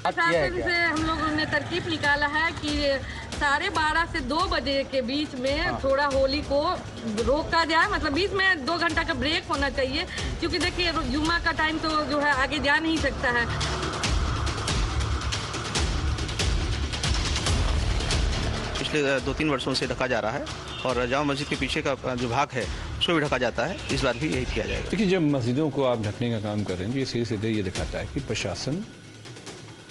प्रशासन से हम लोगों ने तरकीब निकाला है कि 12:30 से 2 बजे के बीच में थोड़ा होली को रोका जाए, मतलब बीच में 2 घंटा का ब्रेक होना चाहिए, क्योंकि देखिए जुम्मा का टाइम तो जो है आगे जा नहीं सकता है। पिछले 2-3 वर्षों से ढका जा रहा है और जामा मस्जिद के पीछे का जो भाग है उसको भी ढका जाता है। इस बार भी यही किया जाएगा। देखिए, जब मस्जिदों को आप ढकने का काम कर रहे हैं, ये सीधे सीधे ये दिखाता है कि प्रशासन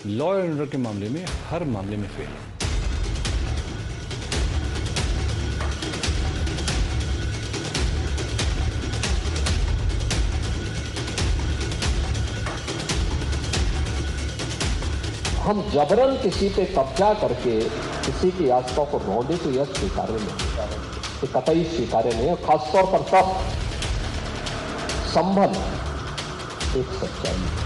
लॉ एंड ऑर्डर के मामले में हर मामले में फेल है। हम जबरन किसी पे कब्जा करके किसी की आस्था को रौंदे तो यह स्वीकार्य नहीं, ये कतई स्वीकार्य नहीं है। खासतौर पर तब संभल एक सच्चाई है।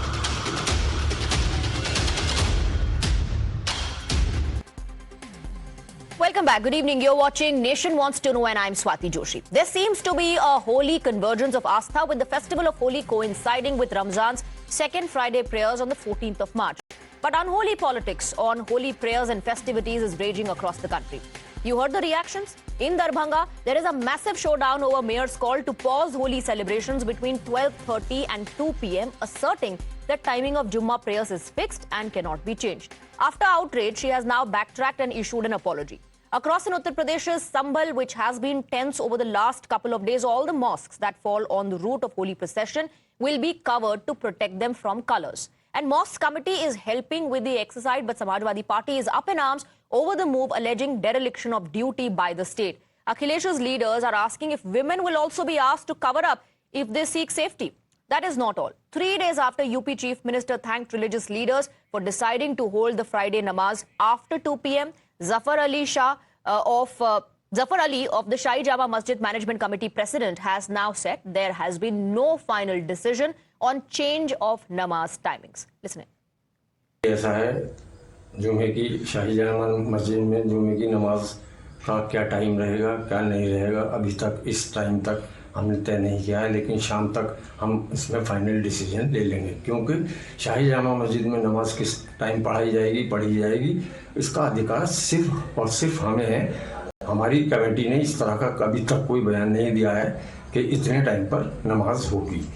Welcome back. Good evening. You're watching Nation Wants to Know and I'm Swati Joshi. There seems to be a holy convergence of Astha with the festival of Holi coinciding with Ramzan's second Friday prayers on the 14th of March. But unholy politics on holy prayers and festivities is raging across the country. You heard the reactions? In Darbhanga, there is a massive showdown over mayor's call to pause Holi celebrations between 12:30 and 2 p.m, asserting that timing of Jummah prayers is fixed and cannot be changed. After outrage, she has now backtracked and issued an apology. Across in Uttar Pradesh's Sambhal, which has been tense over the last couple of days, all the mosques that fall on the route of holy procession will be covered to protect them from colors. And mosque committee is helping with the exercise, but Samajwadi Party is up in arms over the move, alleging dereliction of duty by the state. Akhilesh's leaders are asking if women will also be asked to cover up if they seek safety. That is not all. 3 days after UP Chief Minister thanked religious leaders for deciding to hold the Friday namaz after 2 p.m, Zafar Ali of the Shahi Jama Masjid Management Committee president has now said there has been no final decision on change of namaz timings. Listen in. ऐसा है जुमे की शाही जामा मस्जिद में जुमे की नमाज का क्या टाइम रहेगा, क्या नहीं रहेगा, अभी तक इस टाइम तक हमने तय नहीं किया है, लेकिन शाम तक हम इसमें फाइनल डिसीजन ले लेंगे, क्योंकि शाही जामा मस्जिद में नमाज किस टाइम पढ़ी जाएगी इसका अधिकार सिर्फ और सिर्फ हमें है। हमारी कमेटी ने इस तरह का कभी तक कोई बयान नहीं दिया है कि इतने टाइम पर नमाज होगी।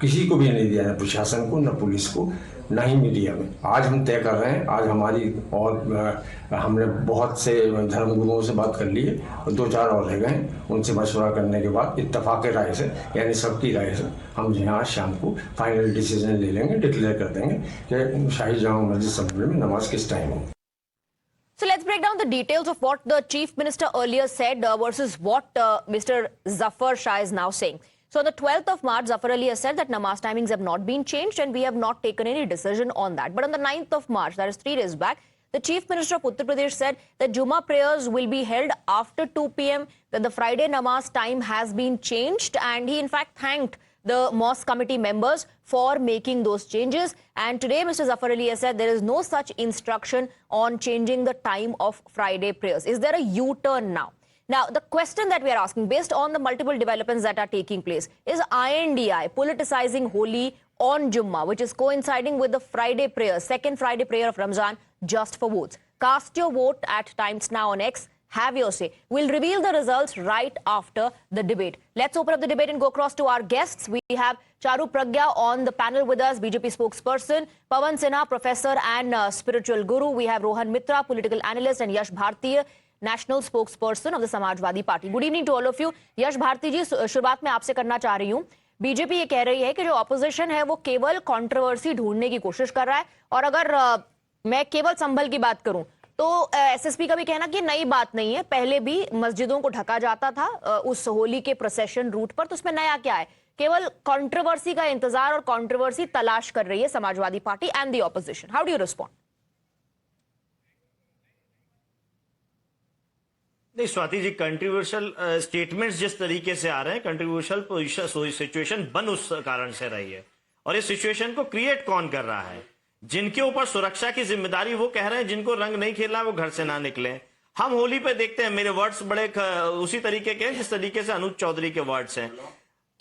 किसी को भी नहीं दिया, न प्रशासन को, न पुलिस को, न ही मीडिया में। आज हम तय कर रहे हैं। आज हमारी और हमने बहुत से धर्मगुरुओं से बात कर ली है और 2-4 और रह गए। उनसे मशवरा करने के बाद इत्तेफाक राय से, यानी सबकी राय से, हम यहाँ शाम को फाइनल डिसीजन ले लेंगे, डिक्लेयर कर देंगे कि शाही जामा मस्जिद संभल में नमाज किस टाइम हो। So let's break down the details of what the Chief Minister earlier said versus what Mr. Zafar Shah is now saying. So on the 12th of March, Zafar Ali has said that namaz timings have not been changed and we have not taken any decision on that. But on the 9th of March, that is 3 days back, the Chief Minister of Uttar Pradesh said that Jummah prayers will be held after 2 p.m, that the Friday namaz time has been changed, and he in fact thanked the mosque committee members for making those changes. And today, Mr. Zafar Ali has said there is no such instruction on changing the time of Friday prayers. Is there a U-turn now? Now, the question that we are asking, based on the multiple developments that are taking place, is INDI politicizing Holi on Jummah, which is coinciding with the Friday prayer, second Friday prayer of Ramzan, just for votes? Cast your vote at Times Now on X. Have your say. We'll reveal the results right after the debate. Let's open up the debate and go across to our guests. We have Charu Pragya on the panel with us, BJP spokesperson, Pawan Sinha, professor and spiritual guru. We have Rohan Mitra, political analyst, and Yash Bharti, national spokesperson of the Samajwadi Party. Good evening to all of you. Yash Bharti जी, शुरुआत में आपसे करना चाह रही हूँ। BJP ये कह रही है कि जो ऑपोजिशन है वो केवल कंट्रोवर्सी ढूंढने की कोशिश कर रहा है, और अगर मैं केवल संभल की बात करूं तो एसएसपी का भी कहना कि नई बात नहीं है, पहले भी मस्जिदों को ढका जाता था उस होली के प्रोसेशन रूट पर, तो उसमें नया क्या है? केवल कंट्रोवर्सी का इंतजार और कंट्रोवर्सी तलाश कर रही है Samajwadi party and the opposition. How do you respond? नहीं स्वाति जी, कंट्रोवर्शियल स्टेटमेंट्स जिस तरीके से आ रहे हैं, कंट्रोवर्शियल सिचुएशन बन उस कारण से रही है, और इस सिचुएशन को क्रिएट कौन कर रहा है? जिनके ऊपर सुरक्षा की जिम्मेदारी वो कह रहे हैं जिनको रंग नहीं खेलना वो घर से ना निकले। हम होली पे देखते हैं, मेरे वर्ड्स बड़े उसी तरीके के हैं जिस तरीके से अनुज चौधरी के वर्ड्स हैं।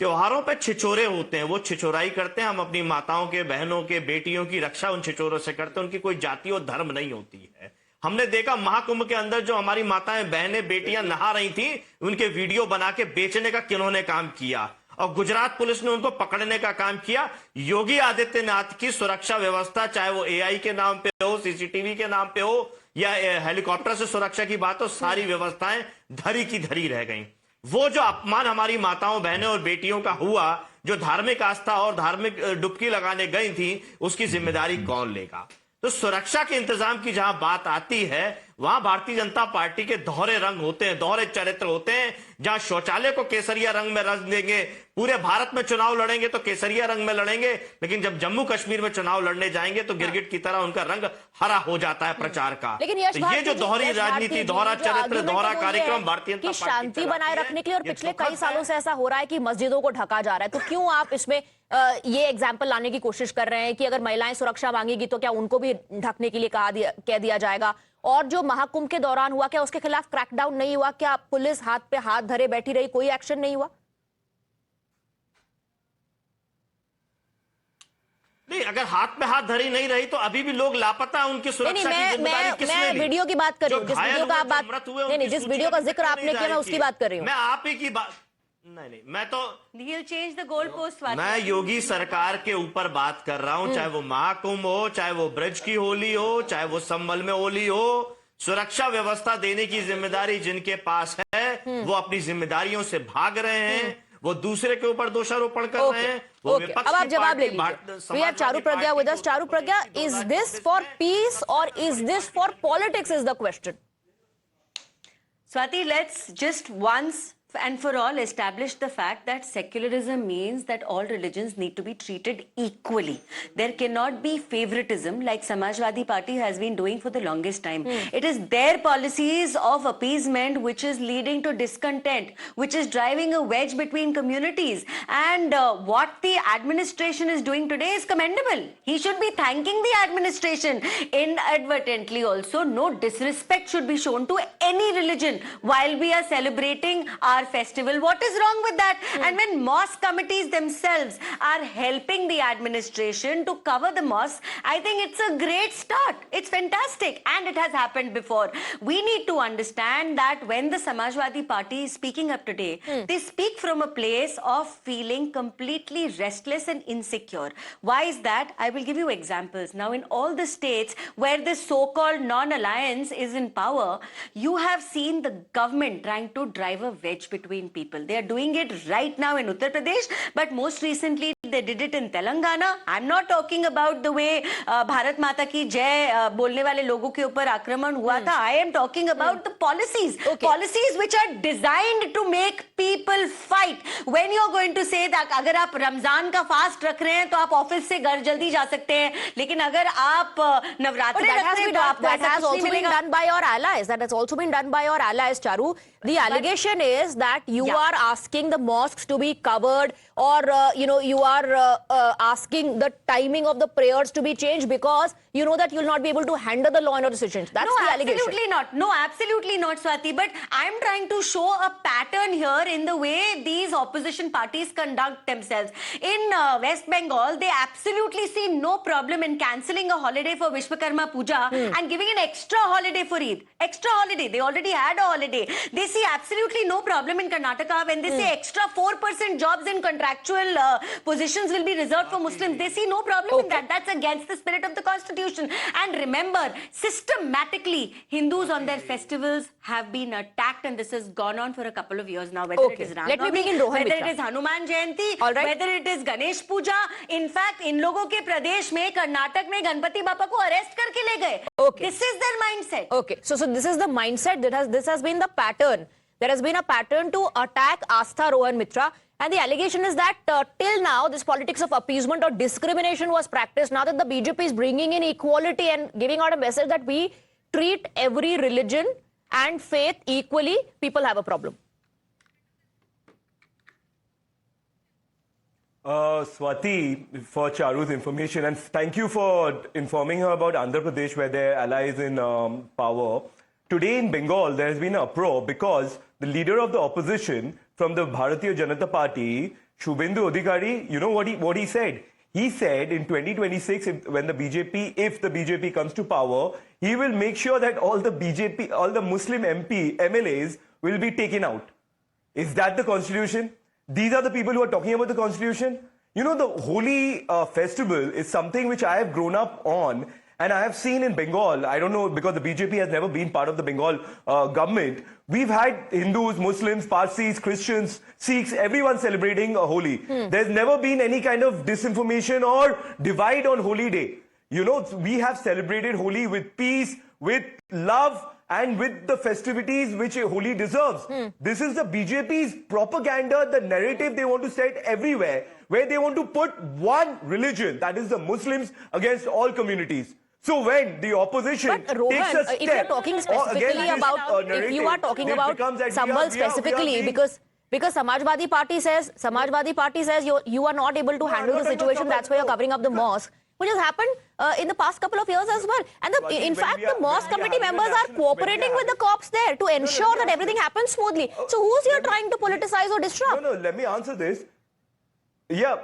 त्योहारों पे छिछोरे होते हैं, वो छिछोराई करते हैं। हम अपनी माताओं के, बहनों के, बेटियों की रक्षा उन छिछोरों से करते हैं। उनकी कोई जाति और धर्म नहीं होती है। हमने देखा महाकुंभ के अंदर जो हमारी माताएं, बहनें, बेटियां नहा रही थी, उनके वीडियो बना के बेचने का किन्होंने काम किया, और गुजरात पुलिस ने उनको पकड़ने का काम किया। योगी आदित्यनाथ की सुरक्षा व्यवस्था, चाहे वो एआई के नाम पे हो, सीसीटीवी के नाम पे हो, या हेलीकॉप्टर से सुरक्षा की बात हो, सारी व्यवस्थाएं धरी की धरी रह गई। वो जो अपमान हमारी माताओं, बहनों और बेटियों का हुआ, जो धार्मिक आस्था और धार्मिक डुबकी लगाने गई थी, उसकी जिम्मेदारी कौन लेगा? तो सुरक्षा के इंतजाम की जहां बात आती है, वहां भारतीय जनता पार्टी के दोहरे रंग होते हैं, दोहरे चरित्र होते हैं। जहां शौचालय को केसरिया रंग में रंग देंगे, पूरे भारत में चुनाव लड़ेंगे तो केसरिया रंग में लड़ेंगे, लेकिन जब जम्मू कश्मीर में चुनाव लड़ने जाएंगे तो गिरगिट की तरह उनका रंग हरा हो जाता है प्रचार का। लेकिन तो ये जो दोहरी राजनीति, दोहरा चरित्र, दोहरा कार्यक्रम भारतीय जनता पार्टी शांति बनाए रखने के लिए, और पिछले कई सालों से ऐसा हो रहा है कि मस्जिदों को ढका जा रहा है, तो क्यों आप इसमें ये एग्जाम्पल लाने की कोशिश कर रहे हैं कि अगर महिलाएं सुरक्षा मांगेगी तो क्या उनको भी ढकने के लिए कह दिया जाएगा? और जो महाकुंभ के दौरान हुआ, क्या उसके खिलाफ क्रैकडाउन नहीं हुआ? क्या पुलिस हाथ पे हाथ धरे बैठी रही, कोई एक्शन नहीं हुआ? नहीं, अगर हाथ पे हाथ धरी नहीं रही तो अभी भी लोग लापता हैं। उनकी सुरक्षा की जिम्मेदारी किसने ली? मैं वीडियो की बात कर रही हूँ, जिस वीडियो का आप बात, नहीं, जिस वीडियो का जिक्र आपने किया, मैं उसकी बात कर रही हूँ। मैं आप ही की बात नहीं, मैं तो चेंज द गोल पोस्ट। मैं योगी सरकार के ऊपर बात कर रहा हूं, चाहे वो महाकुंभ हो, चाहे वो ब्रज की होली हो, चाहे वो संबल में होली हो। सुरक्षा व्यवस्था देने की जिम्मेदारी जिनके पास है, वो अपनी जिम्मेदारियों से भाग रहे हैं, वो दूसरे के ऊपर दोषारोपण कर रहे हैं। अब आप जवाब ले लीजिए। Charu Pragya with us. Charu Pragya, is this for peace और is this for politics is the question? Swati, let's just once and for all establish the fact that secularism means that all religions need to be treated equally. There cannot be favoritism like Samajwadi Party has been doing for the longest time. It is their policies of appeasement which is leading to discontent, which is driving a wedge between communities. And what the administration is doing today is commendable. He should be thanking the administration inadvertently also. No disrespect should be shown to any religion while we are celebrating our festival. What is wrong with that? And when mosque committees themselves are helping the administration to cover the mosques, I think it's a great start. It's fantastic, and it has happened before. We need to understand that when the Samajwadi Party is speaking up today, they speak from a place of feeling completely restless and insecure. Why is that? I will give you examples. Now, in all the states where this so-called non-alliance is in power, you have seen the government trying to drive a wedge between people. They are doing it right now in Uttar Pradesh, but most recently they did it in Telangana. I'm not talking about the way Bharat Mata ki Jai बोलने वाले लोगों के ऊपर आक्रमण हुआ था. I am talking about the policies. Policies which are designed to make people fight. When you're going to say that अगर आप रमजान का फास्ट रख रहे हैं तो आप ऑफिस से घर जल्दी जा सकते हैं, लेकिन अगर आप नवरात्रि रख रहे हैं तो आपको that has also been done by your allies. That has also been done by your allies, Charu. The allegation is that you are asking the mosques to be covered, or you are asking the timing of the prayers to be changed because you know that you will not be able to handle the law and order situations. That's the allegation. Absolutely not. No, absolutely not, Swati. But I'm trying to show a pattern here in the way these opposition parties conduct themselves. In West Bengal, they absolutely see no problem in cancelling a holiday for Vishwakarma Puja and giving an extra holiday for Eid. Extra holiday. They already had a holiday. They see absolutely no problem in Karnataka when they say extra 4% jobs in contractual positions will be reserved for Muslims. They see no problem in that. That's against the spirit of the Constitution. And remember, systematically, Hindus on their festivals have been attacked, and this has gone on for a couple of years now. Whether it is Ram Navami, whether it is Hanuman Jayanti, whether it is Ganesh Puja. In fact, in लोगों के प्रदेश में, कर्नाटक में गणपति बापा को arrest करके ले गए. This is their mindset. Okay, so this is the mindset this has been the pattern. There has been a pattern to attack Astha Rohan Mitra. And the allegation is that till now, this politics of appeasement or discrimination was practiced. Now that the BJP is bringing in equality and giving out a message that we treat every religion and faith equally, people have a problem. Swati, for Charu's information, and thank you for informing her about Andhra Pradesh, where their allies in power. Today in Bengal, there has been an uproar because the leader of the opposition from the Bharatiya Janata Party Shubhendu Adhikari, you know what he said? He said in 2026, if the BJP comes to power, he will make sure that all the Muslim MLAs will be taken out. Is that the constitution? These are the people who are talking about the constitution. You know, the Holi festival is something which I have grown up on, and I have seen in Bengal. I don't know, because the BJP has never been part of the Bengal government. We've had Hindus, Muslims, Parsis, Christians, Sikhs, everyone celebrating Holi. There's never been any kind of disinformation or divide on Holi Day. You know, we have celebrated Holi with peace, with love, and with the festivities which Holi deserves. This is the BJP's propaganda, the narrative they want to set everywhere, where they want to put one religion, that is the Muslims, against all communities. So when the opposition But Rohan, takes a step, if you're talking specifically about, if you are talking about Sambal specifically, because Samajwadi Party says you are not able to handle the situation, that's why you're covering up the mosque, which has happened in the past couple of years as well. And in fact, the mosque committee members are cooperating with the cops there to ensure that everything happens smoothly. So who's here trying to politicize or disrupt? No, let me answer this. Yeah.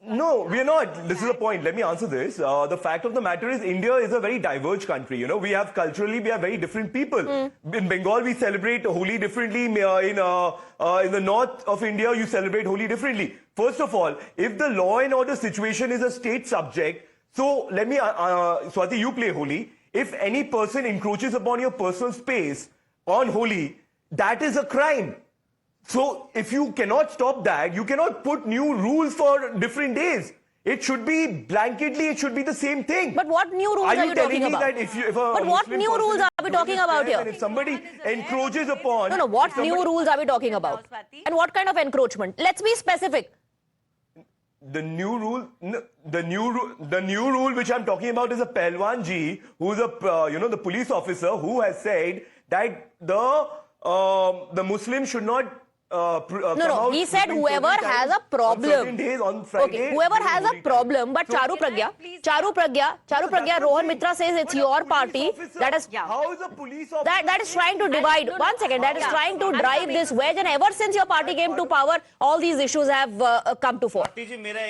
No, we are not. This is the point. Let me answer this. The fact of the matter is, India is a very diverse country. You know, we have very different people. In Bengal, we celebrate Holi differently. In the north of India, you celebrate Holi differently. First of all, if the law and order situation is a state subject, so let me, Swati, you play Holi. If any person encroaches upon your personal space on Holi, that is a crime. So if you cannot stop that, you cannot put new rules for different days. It should be blanketly, it should be the same thing. But what new rules are you talking about? But what new rules are we talking about here? If somebody encroaches upon... No, what new rules are we talking about? And what kind of encroachment? Let's be specific. The new rule which I'm talking about is a Pelwan ji, who's the police officer, who has said that the Muslims should not No, he said whoever has a problem. Okay, whoever has a problem, but Charu Pragya, Rohan Mitra says it's your party that is trying to divide. 1 second, that is trying to drive this wedge, and ever since your party came to power, all these issues have come to fore.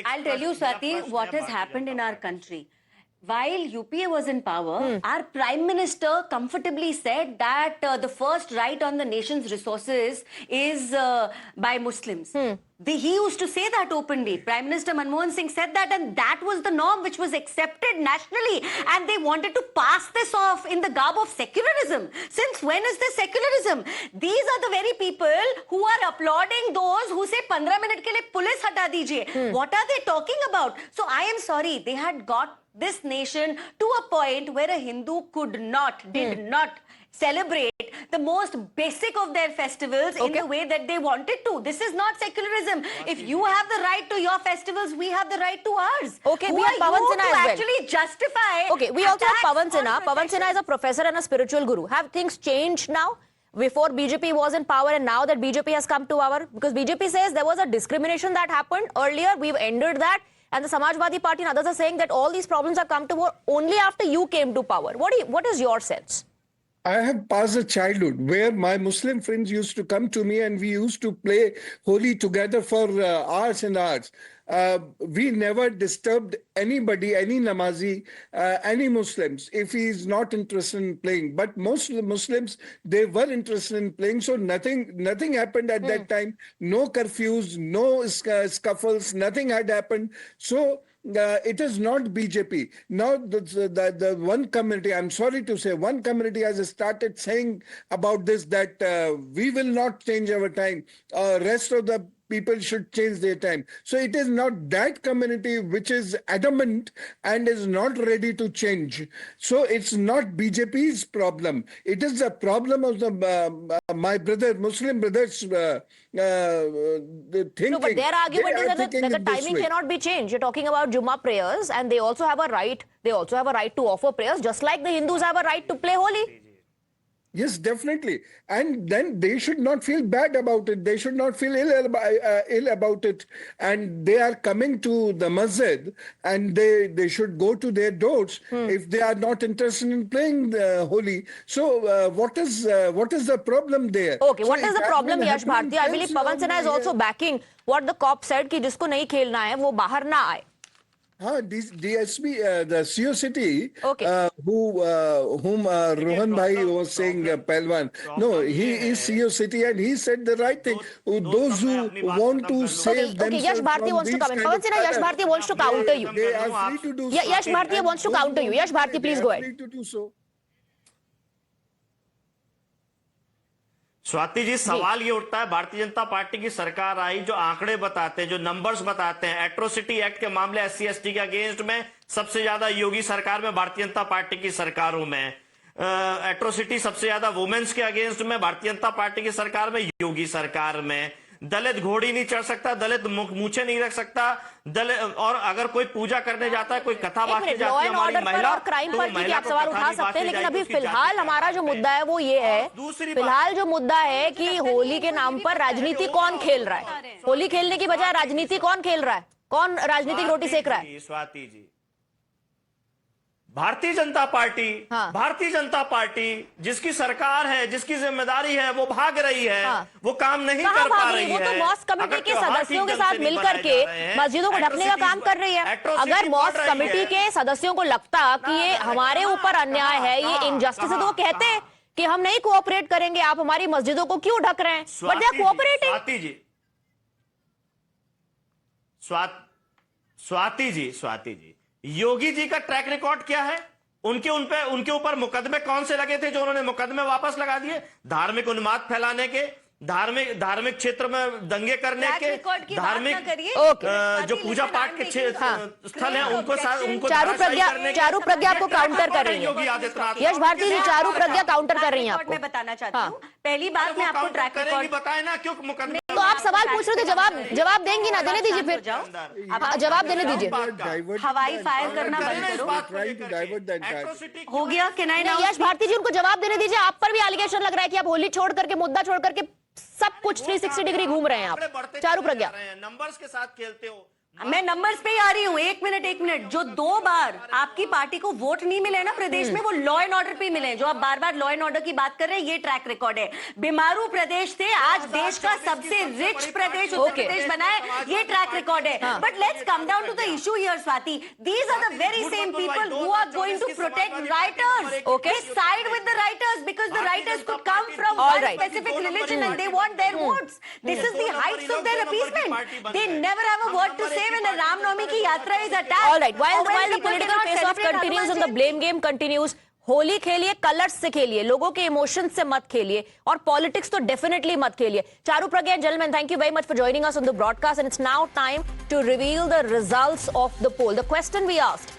I'll tell you, Swati, what has happened in our country. While UPA was in power, our Prime Minister comfortably said that the first right on the nation's resources is by Muslims. He used to say that openly. Prime Minister Manmohan Singh said that, and that was the norm which was accepted nationally. And they wanted to pass this off in the garb of secularism. Since when is this secularism? These are the very people who are applauding those who say 15 minute ke liye police hata dijiye. What are they talking about? So I am sorry, they had got this nation to a point where a Hindu did not celebrate the most basic of their festivals in the way that they wanted to. This is not secularism. If you have the right to your festivals, we have the right to ours. Okay, Who we have Pawan Sinha as well. Actually justify. Okay, we also have Pawan Sinha. Pawan Sinha is a professor and a spiritual guru. Have things changed now? Before BJP was in power and now that BJP has come to power? Because BJP says there was a discrimination that happened earlier. We've ended that. And the Samajwadi Party and others are saying that all these problems have come to power only after you came to power. What is your sense? I have passed a childhood where my Muslim friends used to come to me and we used to play Holi together for hours and hours. We never disturbed anybody, any Namazi, any Muslims, if he is not interested in playing. But most of the Muslims, they were interested in playing. So nothing happened at that time. No curfews, no scuffles, nothing had happened. So it is not BJP. Now the one community, I'm sorry to say, one community has started saying about this that we will not change our time. Rest of the people should change their time. So it is not that community which is adamant and is not ready to change. So it's not BJP's problem. It is the problem of the my Muslim brothers thinking. No, but their argument is that the timing cannot be changed. You're talking about Jummah prayers, and they also have a right. They also have a right to offer prayers, just like the Hindus have a right to play Holi. Yes, definitely. And then they should not feel bad about it. They should not feel ill about it. And they are coming to the masjid and they should go to their doors if they are not interested in playing Holi. So what is the problem there? Okay, So what is it the has problem, been Yash happening Bharti? I believe since Pawan Sinha is long, also backing what the cop said कि जिसको नहीं खेलना है वो बाहर ना आए. DSP, the CEO City, Okay. whom Rohan Bhai was saying, Pelwan. No, he is CEO City and he said the right thing. Those who want to save Okay, Yash themselves Bharti from wants to these come in. kind Pawan of Sinha, Yash matters, Bharti wants to counter you. they are free to do so. Yash Bharti wants to And counter you. those Yash who Bharti, please they go are ahead. free to do so. Swati ji, सवाल ये उठता है, Bharatiya Janata party की सरकार आई, जो आंकड़े बताते हैं, जो नंबर्स बताते हैं, एट्रोसिटी एक्ट के मामले SC ST के अगेंस्ट में सबसे ज्यादा योगी सरकार में, भारतीय जनता पार्टी की सरकारों में, एट्रोसिटी सबसे ज्यादा वुमेन्स के अगेंस्ट में भारतीय जनता पार्टी की सरकार में, योगी सरकार में, दलित घोड़ी नहीं चढ़ सकता, दलित मूछे नहीं रख सकता, दलित, और अगर कोई पूजा करने जाता है, कोई कथा बांटने जाती है हमारी महिला, और क्राइम तो पर ठीक है, आप सवाल उठा सकते हैं, लेकिन अभी उसकी फिलहाल जाति हमारा जो मुद्दा है वो ये है, फिलहाल जो मुद्दा है कि होली के नाम पर राजनीति कौन खेल रहा है. होली खेलने की बजाय राजनीति कौन खेल रहा है, कौन राजनीतिक रोटी सेक रहा है. स्वाति जी, भारतीय जनता पार्टी, हाँ. भारतीय जनता पार्टी जिसकी सरकार है, जिसकी जिम्मेदारी है, वो भाग रही है, हाँ. वो काम नहीं कहाँ कर पा भाग रही रही है? वो है. तो मॉस्क कमेटी अगर के त्योहार सदस्यों के ठीक ढंग साथ से नहीं मिलकर मनाए के जा रहे हैं, मस्जिदों को ढकने का काम कर रही है. एट्रोसिटी अगर बढ़ मॉस्क रही कमेटी है. के सदस्यों को लगता कि ये हमारे ऊपर अन्याय है, ये इनजस्टिस है, तो वो कहते कि हम नहीं कोऑपरेट करेंगे, आप हमारी मस्जिदों को क्यों ढक रहे हैं. But they are cooperating. Swati ji, Yogi ji का ट्रैक रिकॉर्ड क्या है? उनके ऊपर मुकदमे कौन से लगे थे जो उन्होंने मुकदमे वापस लगा दिए? धार्मिक उन्माद फैलाने के, धार्मिक क्षेत्र में दंगे करने के, धार्मिक जो पूजा पाठ के स्थल हैं उनको चारू प्रज्ञा आपको काउंटर कर रही है. यश भारती जी, चारू प्रज्ञा काउंटर कर रही है आपको. मैं बताना चाहती हूँ, पहली बात मैं आपको ट्रैक रिकॉर्ड बताए ना, क्यों मुकदमे. तो आप सवाल पूछ रहे थे, जवाब देंगी ना, देने दीजिए फिर. जवाब देने दीजिए. हवाई फायर करना बंद करो. Trying to divert the entire. हो गया. Can I now? Yash Bharti ji, उनको जवाब देने दीजिए. आप पर भी एलिगेशन लग रहा है कि आप होली छोड़ करके, मुद्दा छोड़ करके सब कुछ 360 डिग्री घूम रहे हैं आप. चारू प्रज्ञा, नंबर्स के साथ खेलते हो. मैं नंबर्स पे ही आ रही हूँ. एक मिनट. जो 2 बार आपकी पार्टी को वोट नहीं मिले ना प्रदेश में, वो लॉ एंड ऑर्डर पे मिले. जो आप बार-बार लॉ एंड ऑर्डर की बात कर रहे हैं, ये ट्रैक रिकॉर्ड है. बीमारू प्रदेश थे, आज देश का सबसे रिच प्रदेश उत्तर प्रदेश बना है. ये ट्रैक रिकॉर्ड है. But let's come down to the issue here, Swati. These are the very same people who are going to protect writers. Okay. They side with the writers because the writers could come from All one right. specific religion and they want their votes. This is the heights of their appeasement. They never have a word to say when a Ram Navami की यात्रा is attacked. all right. While Or when the people political cannot face-off celebrate continues and the Hanuman blame game continues, Holi खेलिए, colours से खेलिए, लोगों के emotions से मत खेलिए, और पॉलिटिक्स तो डेफिनेटली मत खेलिए. चारू प्रज्ञा, gentlemen, thank you very much for joining us on the broadcast, and it's now time to reveal the results of the poll. The question we asked: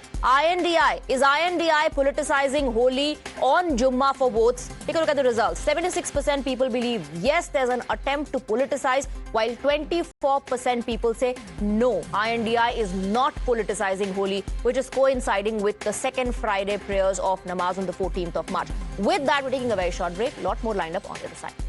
is INDI politicizing Holi on Jummah for votes? Take a look at the results. 76% people believe yes, there's an attempt to politicize, while 24% people say no, INDI is not politicizing Holi, which is coinciding with the second Friday prayers of Namaz on the 14th of March. With that, we're taking a very short break. A lot more lined up on the other side.